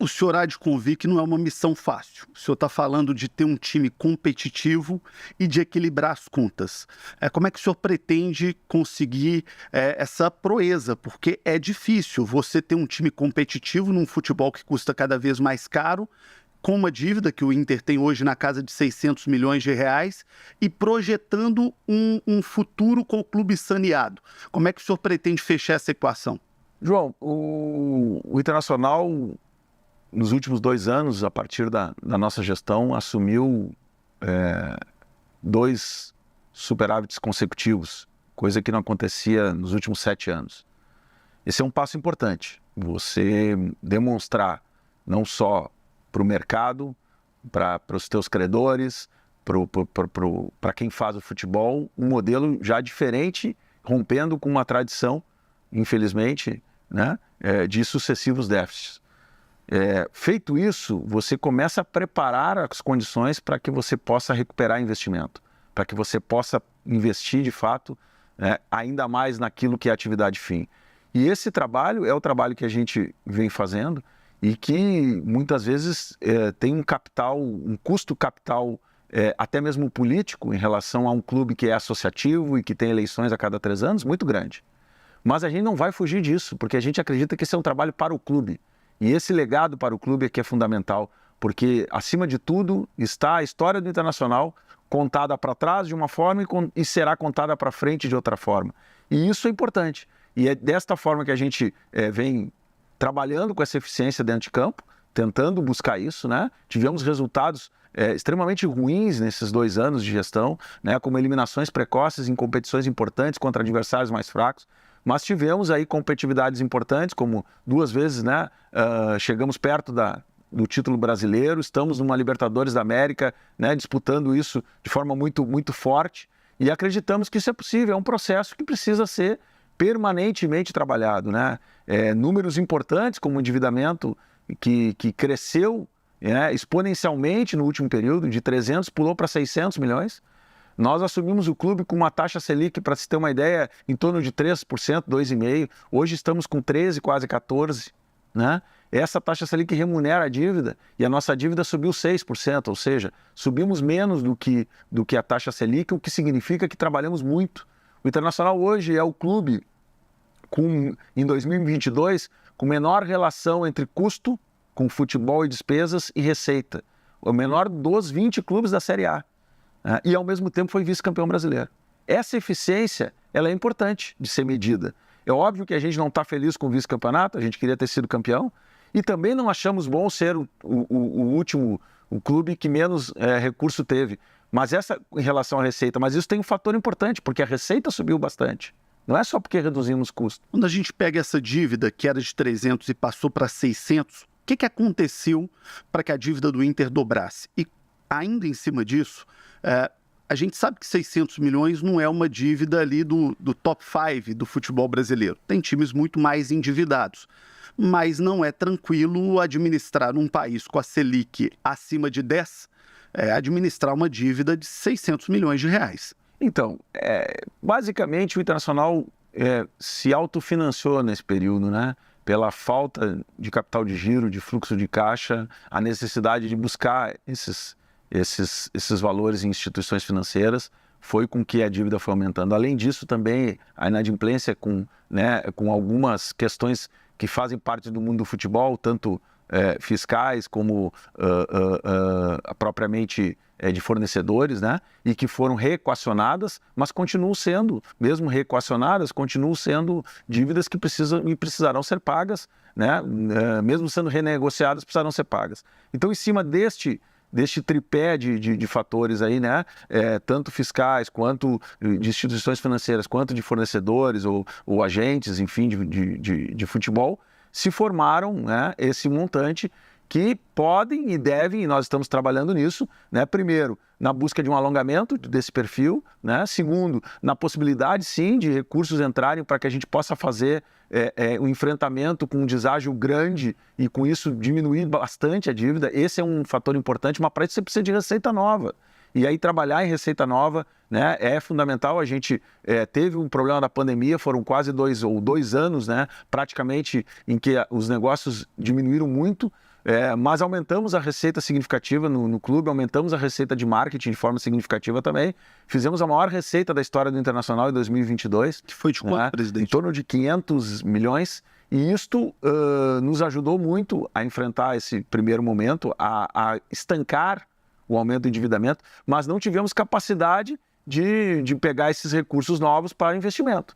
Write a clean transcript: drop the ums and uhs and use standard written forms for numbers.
o senhor há de convir que não é uma missão fácil. O senhor está falando de ter um time competitivo e de equilibrar as contas. Como é que o senhor pretende conseguir essa proeza? Porque é difícil você ter um time competitivo num futebol que custa cada vez mais caro, com uma dívida que o Inter tem hoje na casa de 600 milhões de reais e projetando um futuro com o clube saneado. Como é que o senhor pretende fechar essa equação? João, o Internacional, nos últimos 2 anos, a partir da nossa gestão, assumiu 2 superávites consecutivos, coisa que não acontecia nos últimos 7 anos. Esse é um passo importante, você demonstrar não só para o mercado, para os teus credores, para quem faz o futebol, um modelo já diferente, rompendo com uma tradição, infelizmente, né, de sucessivos déficits. Feito isso, você começa a preparar as condições para que você possa recuperar investimento, para que você possa investir de fato ainda mais naquilo que é a atividade fim. E esse trabalho é o trabalho que a gente vem fazendo e que muitas vezes tem um custo capital até mesmo político em relação a um clube que é associativo e que tem eleições a cada 3 anos, muito grande. Mas a gente não vai fugir disso, porque a gente acredita que esse é um trabalho para o clube. E esse legado para o clube é que é fundamental, porque, acima de tudo, está a história do Internacional contada para trás de uma forma e será contada para frente de outra forma. E isso é importante. E é desta forma que a gente vem trabalhando com essa eficiência dentro de campo, tentando buscar isso, né? Tivemos resultados extremamente ruins nesses 2 anos de gestão, né? Como eliminações precoces em competições importantes contra adversários mais fracos. Mas tivemos aí competitividades importantes, como 2 vezes, né? Chegamos perto do título brasileiro, estamos numa Libertadores da América, né? Disputando isso de forma muito, muito forte e acreditamos que isso é possível, é um processo que precisa ser permanentemente trabalhado, né? Números importantes, como o endividamento que cresceu exponencialmente no último período, de 300 pulou para 600 milhões. Nós assumimos o clube com uma taxa Selic, para se ter uma ideia, em torno de 3%, 2,5%. Hoje estamos com 13%, quase 14%. Né? Essa taxa Selic remunera a dívida e a nossa dívida subiu 6%, ou seja, subimos menos do que a taxa Selic, o que significa que trabalhamos muito. O Internacional hoje é o clube, em 2022, com menor relação entre custo, com futebol e despesas, e receita. O menor dos 20 clubes da Série A. E ao mesmo tempo foi vice-campeão brasileiro. Essa eficiência, ela é importante de ser medida. É óbvio que a gente não está feliz com o vice-campeonato, a gente queria ter sido campeão, e também não achamos bom ser o clube que menos recurso teve. Mas essa em relação à receita, mas isso tem um fator importante, porque a receita subiu bastante. Não é só porque reduzimos custos. Quando a gente pega essa dívida que era de 300 e passou para 600, o que aconteceu para que a dívida do Inter dobrasse? E ainda em cima disso, a gente sabe que 600 milhões não é uma dívida ali do top 5 do futebol brasileiro. Tem times muito mais endividados. Mas não é tranquilo administrar um país com a Selic acima de 10, administrar uma dívida de 600 milhões de reais. Então, basicamente o Internacional se autofinanciou nesse período, né? Pela falta de capital de giro, de fluxo de caixa, a necessidade de buscar esses valores em instituições financeiras, foi com que a dívida foi aumentando. Além disso, também a inadimplência com algumas questões que fazem parte do mundo do futebol, tanto fiscais como propriamente de fornecedores, né? E que foram reequacionadas, mas continuam sendo, mesmo reequacionadas, continuam sendo dívidas que precisarão ser pagas, né? Mesmo sendo renegociadas, precisarão ser pagas. Então, em cima deste tripé de fatores aí, né? Tanto fiscais, quanto de instituições financeiras, quanto de fornecedores ou agentes, enfim, de futebol, se formaram, né, esse montante que podem e devem, e nós estamos trabalhando nisso, né? Primeiro, na busca de um alongamento desse perfil, né? Segundo, na possibilidade, sim, de recursos entrarem para que a gente possa fazer um enfrentamento com um deságio grande e com isso diminuir bastante a dívida. Esse é um fator importante, mas para isso você precisa de receita nova. E aí trabalhar em receita nova, né, é fundamental. A gente teve um problema da pandemia, foram quase 2 anos, né, praticamente, em que os negócios diminuíram muito. Mas aumentamos a receita significativa no clube, aumentamos a receita de marketing de forma significativa também. Fizemos a maior receita da história do Internacional em 2022. Que foi de quanto, presidente? Em torno de 500 milhões. E isto nos ajudou muito a enfrentar esse primeiro momento, a estancar o aumento do endividamento, mas não tivemos capacidade de pegar esses recursos novos para investimento.